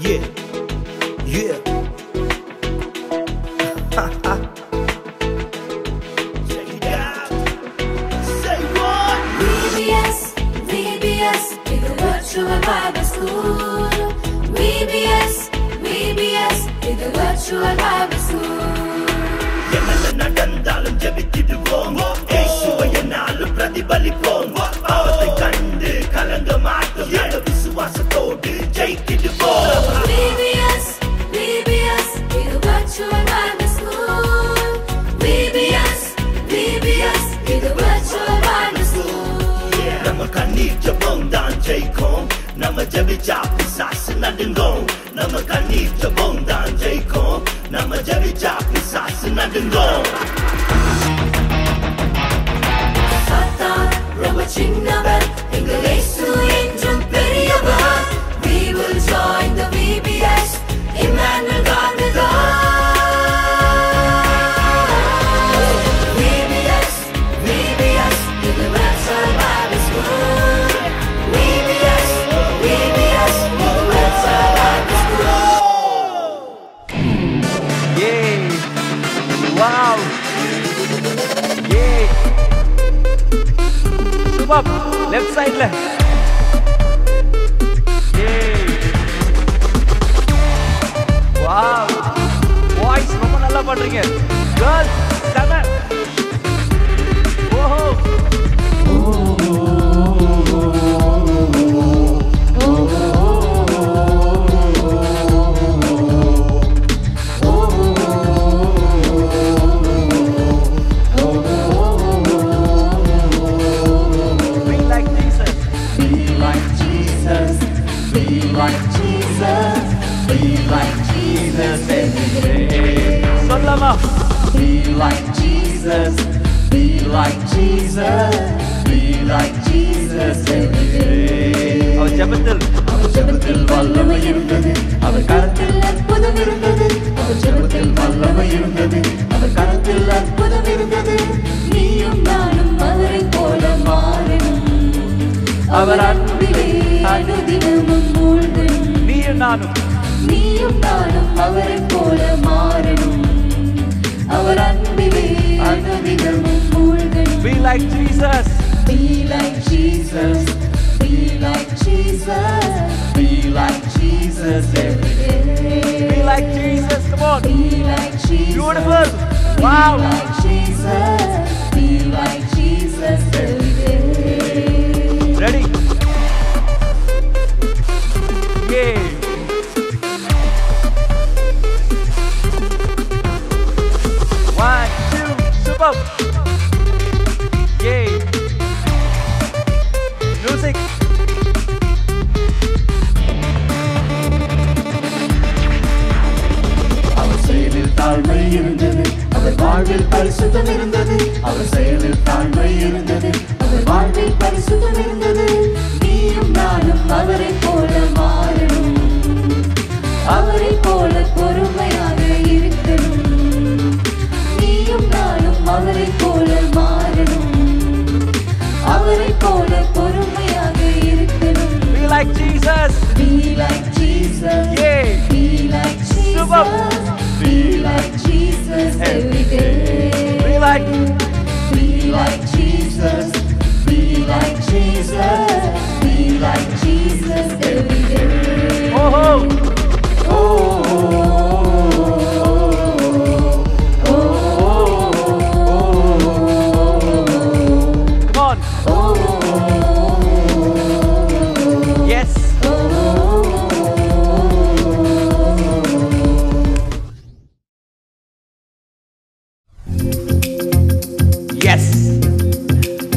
Yeah, yeah. Check it out. Say what? VBS, VBS, it's a virtual Bible school. VBS, VBS, it's a virtual Bible school. என்னென்ன நடந்தாலும் ஜெபித்திடுவோம், இயேசுவை என்னாலும் பிரதிபலிப்போம். பாவத்தை கண்டு கலங்க மாட்டோம், அந்த விசுவாசத்தோடு ஜெயித்திடுவோம். VBS, VBS, it's a virtual Bible school. VBS, VBS, it's a virtual Bible school. நம்ம கண்ணீர் ஜெபம் தான் ஜெயிக்கும், நம்ம ஜெபிச்சா பிசாசு நடுங்கும். நம்ம கண்ணீர் ஜெபம் தான் ஜெயிக்கும், நம்ம ஜெபிச்சா பிசாசு நடுங்கும். சாத்தான் ரொம்ப சின்னவர், எங்கள் இயேசு என்றும் பெரியவர். We will join the VBS, Emmanuel God with us. VBS, VBS, it's a virtual Bible school. VBS, VBS, it's a virtual Bible school. Yay! Wow! Yay! Superb! Left side la. Yay! Wow! Boys ரொம்ப நல்லா பண்றீங்க. Girls செம. ஓஹோ! Be like Jesus. Be like Jesus, be like Jesus, be like Jesus every day. சொல்லமா. Be like Jesus, be like Jesus, be like Jesus every day. அவர் ஜெபத்தில் அவர் ஜெபத்தில் வல்லமை இருந்தது, அவர் கரத்தில் அற்புதம் இருந்தது. அவர் ஜெபத்தில் வல்லமை இருந்தது, அவர் கரத்தில் அற்புதம் இருந்தது. நீயும் நானும் அவரைப் போல மாறணும். அவர் அன்பிலே அனுதினமும் மூழ்கணும். நீயும் நானும் நீயும் நானும் அவரைப் போல மாறணும். அவர் அன்பிலே அனுதினமும் மூழ்கணும். be like Jesus. Be like Jesus, be like Jesus, be like Jesus every day. Be like Jesus. Come on. be like Jesus. Beautiful. Wow. Be like Jesus, be like Jesus every day. Ready? Yay! One, two, superb! Yay! Music! அவர் செயலில் தாழ்மை இருந்தது, அவர் வாழ்வில் பரிசுத்தம் இருந்தது. அவர் செயலில் தாழ்மை இருந்தது, அவர் வாழ்வில் பரிசுத்தம் இருந்தது. நீயும் நானும் அவரைப் போல மாறணும். அவரைப் போல பொறுமையாக இருக்கணும். நீயும் நானும் அவரைப் போல மாறணும். அவரைப் போல பொறுமையாக இருக்கணும். Be like Jesus! Be like Jesus. Yay! Be like Super. Jesus. Be like Jesus every day. Be like Be like Jesus, be like Jesus, Be like Jesus every day. oh oh, oh, come on! Yes! Yes!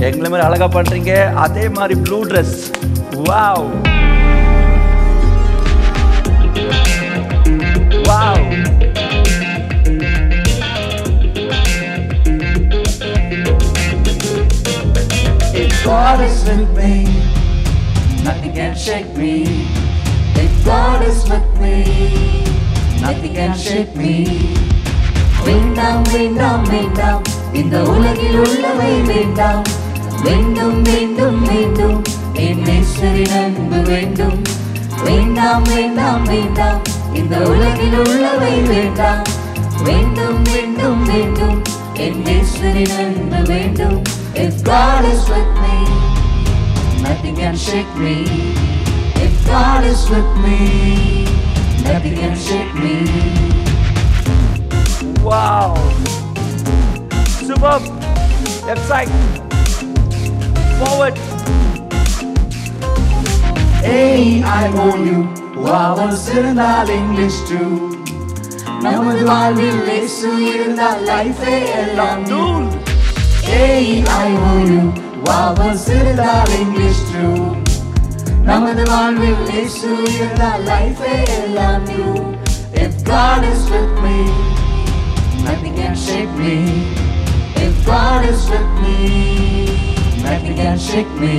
எங்களை மாதிரி அழகா பண்றீங்க. அதே மாதிரி blue dress. Wow! Wow! if God is with me, nothing can shake me. If God is with me, nothing can shake me. வேண்டாம் வேண்டாம் வேண்டாம் இந்த உலகில் உள்ளவை வேண்டாம். வேண்டும் வேண்டும் வேண்டும் என் நேசரின் அன்பு வேண்டும். வேண்டாம் வேண்டாம் வேண்டாம் இந்த உலகில் உள்ளவை வேண்டாம் வேண்டும் வேண்டும் வேண்டும் என் இயேசுவின் அன்பு வேண்டும். If God is with me, nothing can shake me. If God is with me, nothing can shake me. Wow! Superb! Left side. Forward. Hey, I owe you. வாவல் சிறந்தால் இங்கிலீஷ் டூ. நமது வாழ்வில் இயேசு இருந்தால் லைஃபே எல்லாம் Dude! Hey, I owe you. வாவல் சிறந்தால் இங்கிலீஷ் டூ. நமது வாழ்வில் இயேசு இருந்தால் லைஃபே எல்லாம் new. If God is with me, nothing can shake me. If God is with me, nothing can shake me.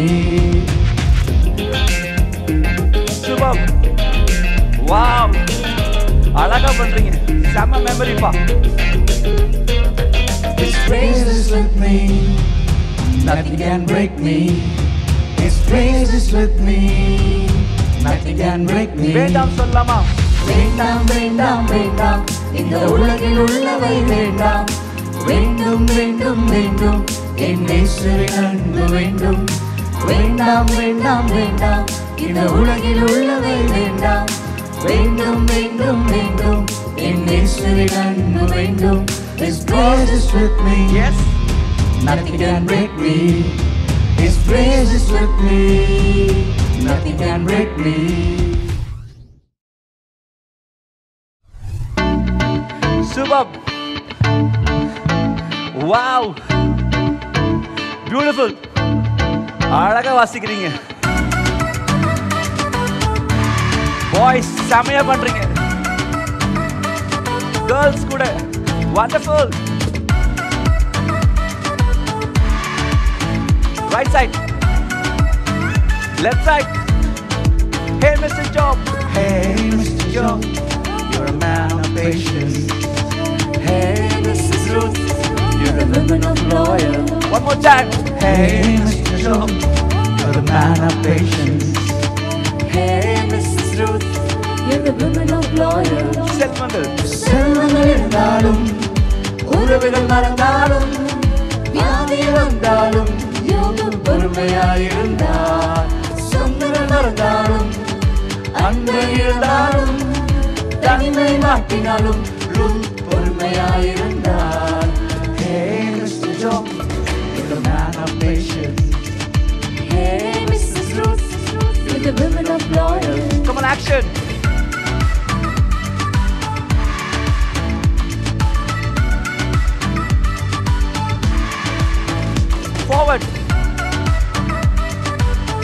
Superb! Wow! அழகா பண்றீங்க. செம்ம மெமரிப்பா. His praise is with me, nothing can break me. His praise is with me, nothing can break me. வேண்டாம் சொல்லாமா? வேண்டாம் வேண்டாம் வேண்டாம் இந்த உலகில் உள்ளவை வேண்டாம் வேண்டும் வேண்டும் வேண்டும் என் இயேசுவின் அன்பு வேண்டும். வேண்டாம் வேண்டாம் வேண்டாம் இந்த உலகில் உள்ளவை வேண்டாம் வேண்டும் வேண்டும் வேண்டும் என் இயேசுவின் அன்பு வேண்டும். His praise is with me, Yes. nothing can break me. His praise is with me, nothing can break me. Superb! Wow! Beautiful! அழகா வாசிக்கிறீங்க. Boys, செமையா பண்றீங்க. Girls கூட wonderful. Right side. Left side. Hey, Mr. Job. Hey, Mr. Job, you're a man of patience. Hey, Mrs. Ruth, you're a woman of loyal. One more time. Hey, Mr. Job, you're a man of patience. Hey, Mrs. Ruth, you're a woman of loyal. செல்வங்கள். செல்வங்கள் இருந்தாலும் உறவுகள் மறந்தாலும் வியாதி வந்தாலும் யோகம் பொறுமையாயிருந்தார். சொந்தங்கள் மறந்தாலும் அன்பை இழந்தாலும் தனிமை மாட்டினாலும் பொறுமையாயிருந்தார். Hey, Mr. Job, you're a man of patience. Hey, Mrs. Ruth, you're the woman of loyal. Come on, action. Forward.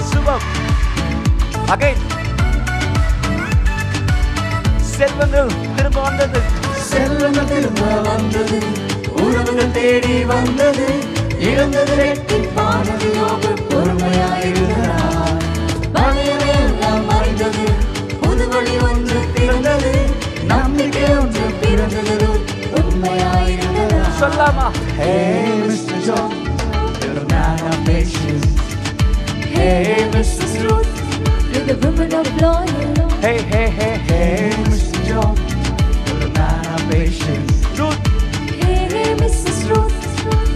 Superb. Again. செல்வங்கள் திரும்ப வந்தது. செல்வங்கள் திரும்ப வந்தது, உறவுகள் தேடி வந்தது, இழந்தது ரெட்டிப்பானது. யோபு பொறுமையாயிருந்தார். பழையவை எல்லாம் மறைந்தது, புது வழி ஒன்று பிறந்தது, நம்பிக்கை ஒன்று பிறந்தது. உண்மையாயிருந்தார். சொல்லாமா? Hey, Mr. John, you're a man of patience. Hey, Mrs. Ruth, you're the woman of loyal. Hey, hey, hey, Hey, hey. Mr. John, you're a man of patience. Ruth. Hey, Mrs. Ruth,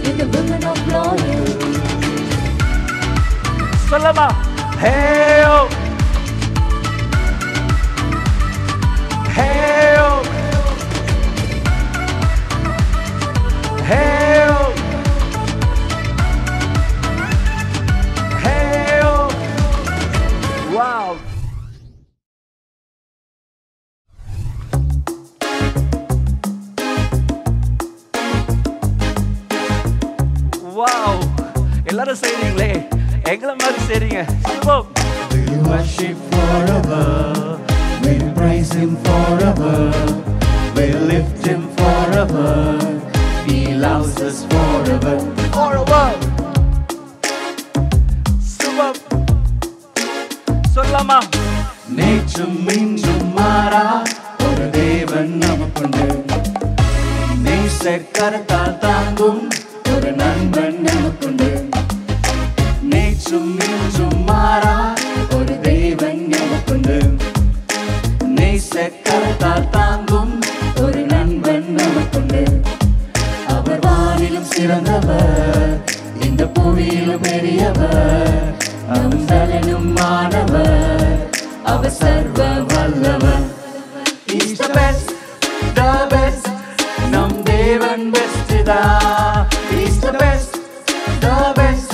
you're the woman of loyal. சொல்லாமா? Hey, oh. Hey, oh. Hey, oh. Hey, oh. Wow. Wow. எல்லாரும் செய்றீங்களே, எங்களை மாதிரி செய்றீங்க. Superb. We'll worship forever, we'll praise Him forever, we'll lift Him forever, He loves us forever. Forever. Superb. சொல்லாமா? நேற்றும் இன்றும் மாறா ஒரு தேவன் நமக்குண்டு, நேசர் கரத்தால் தாங்கும் ஒரு நண்பன் நமக்குண்டு. நேற்றும் இன்றும் மாறா ஒரு தேவன் நமக்குண்டு, நேசக்கரத்தால் தாங்கும் ஒரு நண்பன் நமக்குண்டு. அவர் வானிலும் சிறந்தவர், இந்த புவியிலும் பெரியவர், நம் பலனும் மாணவர், அவர் சர்வ வல்லவர். He's the best, the best, நம் தேவன் பெஸ்ட் தான். He's the best, the best,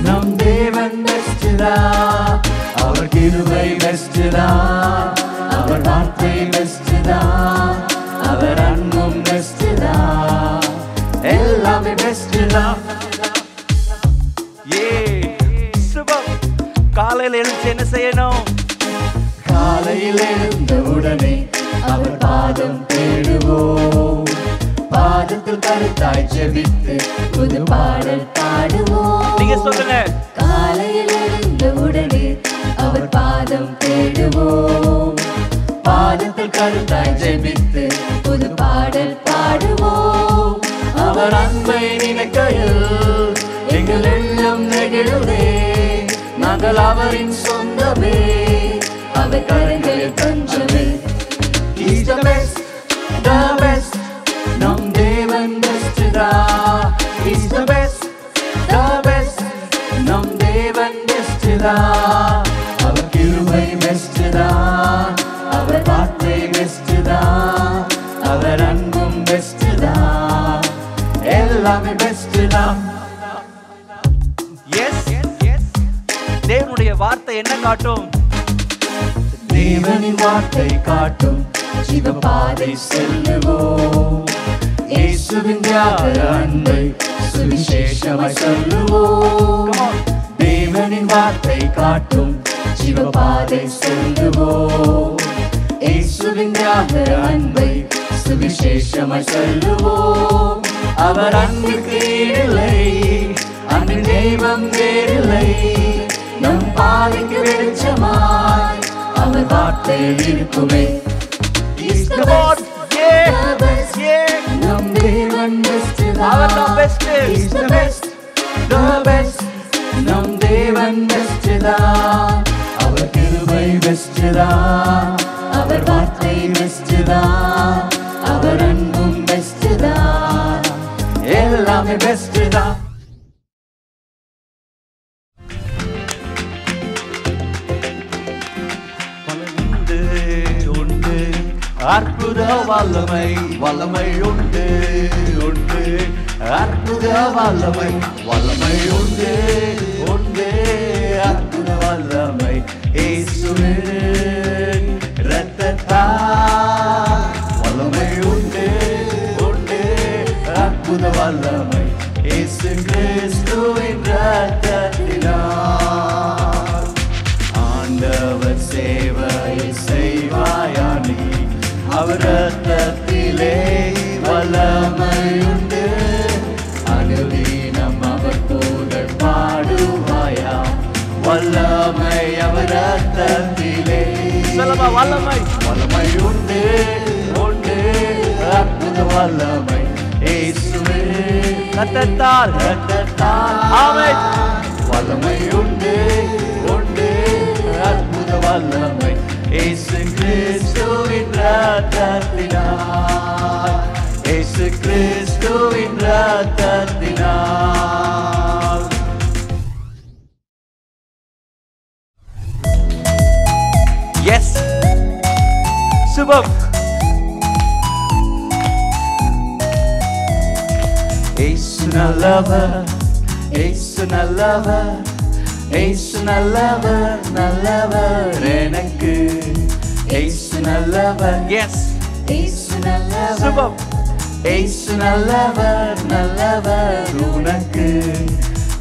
நம் தேவன் பெஸ்ட் தான். அவர் கிருபை பெஸ்ட் தான், அவர் வார்த்தை பெஸ்ட் தான், அவர் அன்பும் பெஸ்ட் தான், எல்லாமே பெஸ்ட் தான். சுபம். காலையில் எழுந்து என்ன செய்யணும்? காலையில் எழுந்த உடனே அவர் பாதம் தேடுவோம், பாதத்தில் கருத்தாய் ஜெபித்து புது பாடல் பாடுவோம். நீங்க சொல்லுங்க. காலையில் எழுந்த உடனே அவர் பாதம் தேடுவோம், பாதத்தில் கருத்தாய் ஜெபித்து புது பாடல் பாடுவோம். அவர் அன்பை நினைக்கையில் எங்கள் எண்ணம் நெகிழுதே, நாங்கள் அவரின் சொந்தமே, அவர் கரங்களில் தஞ்சமே. He's the best, the best, நம் தேவன் பெஸ்ட் தான். He's the best, the best, நம் தேவன் பெஸ்ட் தான். அவர் கிருபை பெஸ்ட் தான், அவர் வார்த்தை பெஸ்ட் தான், அவர் அன்பும் பெஸ்ட் தான், எல்லாமே பெஸ்ட் தான். எஸ் தேவனுடைய வார்த்தை என்ன காட்டும்? தேவனின் வார்த்தை காட்டும் ஜீவபாதை செல்லுவோம், இயேசுவின் தியாக அன்பை சுவிசேஷமாய் சொல்லுவோம். தேவனின் வார்த்தை காட்டும் ஜீவபாதை செல்லுவோம், இயேசுவின் தியாக அன்பை சுவிசேஷமாய் சொல்லுவோம். அவர் அன்புக்கு ஈடில்லை, அன்பின் தெய்வம் வேறில்லை, நம் பாதைக்கு வெளிச்சமாய் அவர் வார்த்தையில் இருக்குமே. He's the best, the best, நம் தேவன் பெஸ்ட் தான். He's the best, the best, நம் தேவன் பெஸ்ட் தான். அவர் கிருபை பெஸ்ட் தான், அவர் வார்த்தை பெஸ்ட் தான், அவர் அன்பும் பெஸ்ட் தான், எல்லாமே பெஸ்ட் தான். அற்புத வல்லமை வல்லமை உண்டு உண்டு, அற்புத வல்லமை வல்லமை உண்டு உண்டு, அற்புத வல்லமை இயேசுவின் இரத்தத்தால் வல்லமை உண்டு உண்டு, அற்புத வல்லமை இயேசு கிறிஸ்துவின் இரத்தத்தினால். ஆண்டவர் சேவையை செய்வாயா நீ, அவர் இரத்தத்திலே வல்லமையுண்டு, அனுதினம் அவர் புகழ் பாடுவாயா, வல்லமை அவர் இரத்தத்திலே. வல்லமை வல்லமை உண்டு உண்டு, அற்புத வல்லமை இயேசுவின் இரத்தத்தால் இரத்தத்தால். ஆமென். வல்லமை உண்டு உண்டு, அற்புத வல்லமை இயேசு கிறிஸ்துவின் இரத்தத்தினால், இயேசு கிறிஸ்துவின் இரத்தத்தினால். எஸ் சுபம். இயேசு நல்லவர், இயேசு நல்லவர், இயேசு நல்லவர் நல்லவர் எனக்கு, இயேசு நல்லவர். எஸ் இயேசு நல்லவர் சுபம். இயேசு நல்லவர் நல்லவர் உனக்கு,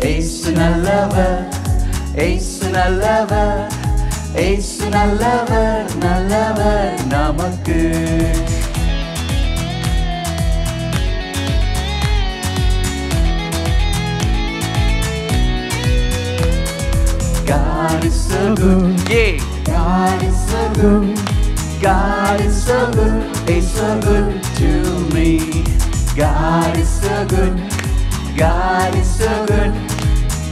இயேசு நல்லவர், இயேசு நல்லவர், இயேசு நல்லவர் நல்லவர் நமக்கு. God is so good, yeah. God is so good, God is so good, He's so good to me. God is so good, God is so good,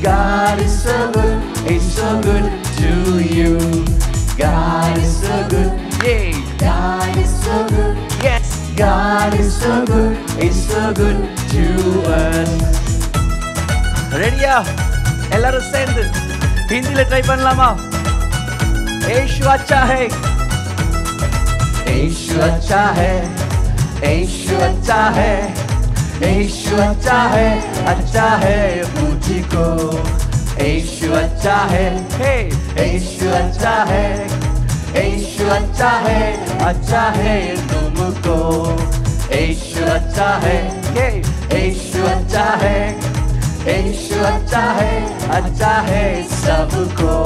God is so good, He's so good to you. God is so good, yeah. God is so good, He's so good to us. ரெடியா? எல்லாரும் சேர்ந்து ஹிந்தில try பண்ணலாமா? यीशु अच्छा है, यीशु अच्छा है, यीशु अच्छा है, यीशु अच्छा है मुझको। यीशु अच्छा है, यीशु अच्छा है, यीशु अच्छा है तुमको। यीशु अच्छा है, यीशु अच्छा है, यीशु अच्छा है सबको।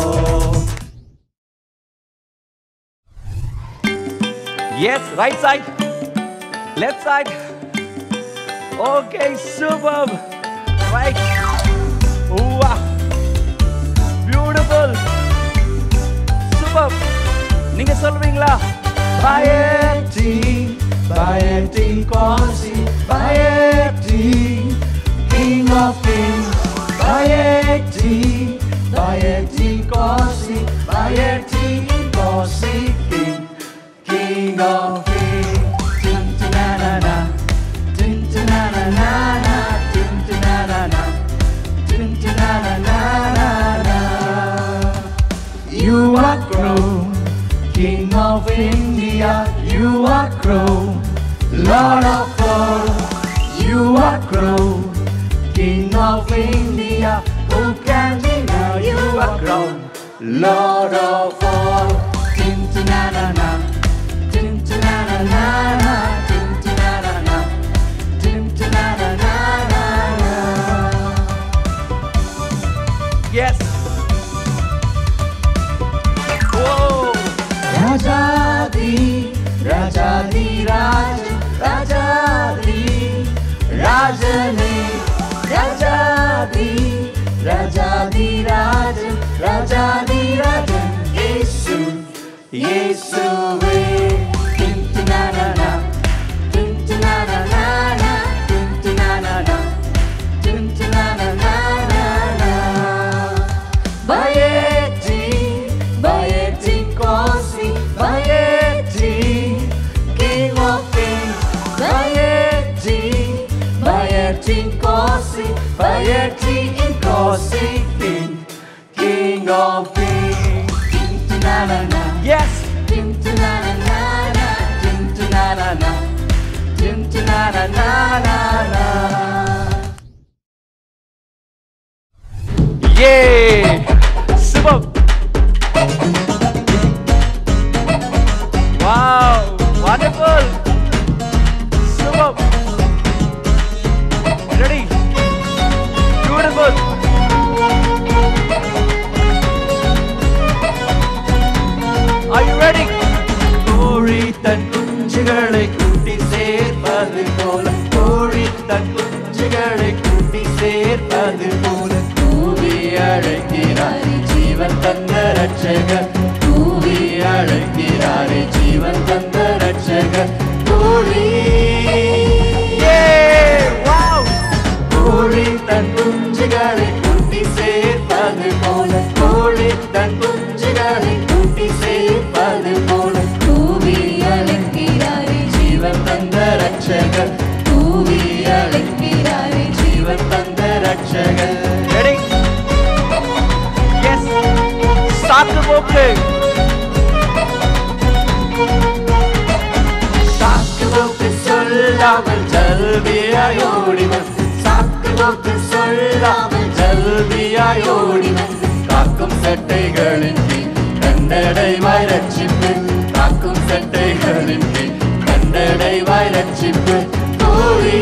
yes, right side, left side. Okay, superb. Right. Wow, beautiful, superb. நீங்க சொல்வீங்களா? Bayeti, Bayeti Kosi, Bayeti, King of Kings. Bayeti, Bayeti Kosi, Bayeti Kosi, King of Kings. Tin na na na, tin na na na na, tin na na na, tin na na na na. You are grown, King of India. You are grown, Lord of all. You are grown, King of India. Who can deny? You are grown, Lord of all. Tin na na na. Yes. Whoa. Rajadi, Rajadi Raj, Rajadi Rajani, Rajadi, Rajadi Raj, Rajadi Rajan. Yesu, Yesu we. Na na na, na na na na, na na na, na na na na. Bayeti, Bayeti Kosi, Bayeti, King of Kings. Bayeti, Bayeti Kosi, Bayeti Kosi, King of Kings. Na na na. Yes. Na na na. Na na na, na na na na na. Yeah, super. Wow, wonderful. Super. Ready? Beautiful. Are you ready? கோழி தன் குஞ்சுகளை கூட்டி சேர்ப்பது போல, கோழி தன் குஞ்சுகளை கூட்டி சேர்ப்பது போல, கூவி அழைக்கிறாரே ஜீவன் தந்த ரட்சகர். கூவி அழைக்கிறாரே ஜீவன் தந்த ரட்சகர். கோழி, கோழி தன் குஞ்சுகளை கூட்டி சேர்ப்பது போல, கோழி தன் குஞ்சுகளை கூட்டி சேர்ப்பது போல, கூவி அழைக்கிறாரே ஜீவன் தந்த ரட்சகர். கூவி அழைக்கிறாரே ஜீவன் தந்த ரட்சகர். Ready? Yes. சாக்கு போக்கு. சாக்கு போக்கு சொல்லாமல் ஜல்தியாய் ஓடி வந்து, சாக்கு போக்கு சொல்லாமல் ஜல்தியாய் ஓடி வந்து, காக்கும் சட்டைகளின் கீழ் கண்டடைவாய் ரட்சிப்பு. காக்கும் சட்டைகளின் கீழ் கண்டடைவாய் ரட்சிப்பு. கோழி,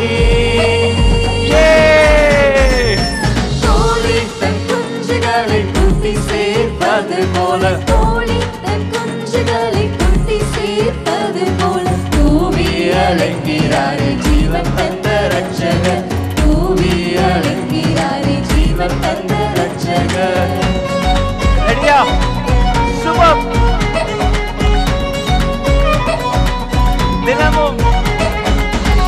கோழி தன் குஞ்சுகளை கூட்டி சேர்ப்பது போல, கோழி தன் குஞ்சுகளை கூட்டி சேர்ப்பது போல, கூவி அழைக்கிறாரே ஜீவன் தந்த ரட்சகர். கூவி அழைக்கிறாரே ஜீவன் தந்த ரட்சகர். ரெடியா? சூப்பர். தினமும்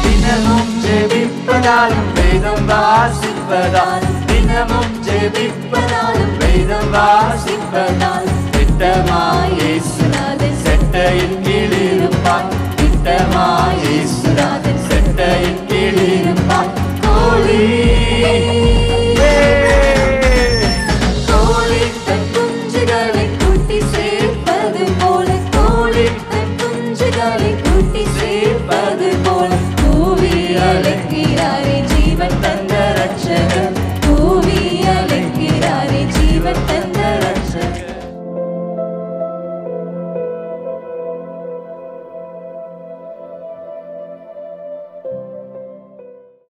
தினமும் ஜெபிப்பதாலும் வேதம் வாசிப்பதாலும், தினமும் ஜெபிப்பதாலும் வேதம் வாசிப்பதாலும், திட்டமாய் இயேசுநாதன் செட்டையின் கீழ் இருப்பார். திட்டமாய் இயேசு ஒளி